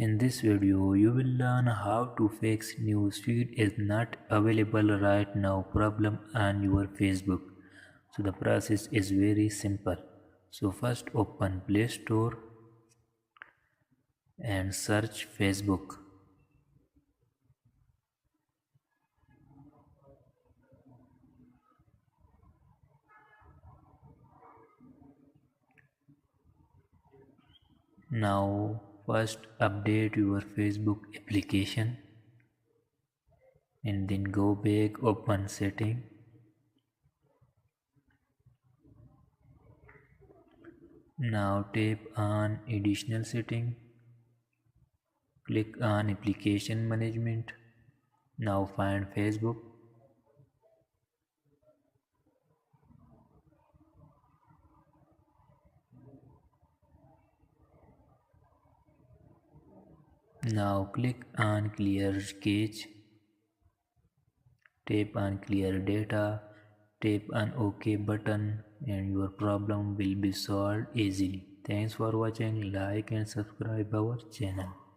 In this video, you will learn how to fix newsfeed is not available right now problem on your Facebook. So the process is very simple. So first open Play Store and search Facebook. Now first update your Facebook application and then go back, open setting. Now tap on additional setting, click on application management. Now find Facebook. Now click on clear cache, tap on clear data, tap on OK button and your problem will be solved easily. Thanks for watching, like and subscribe our channel.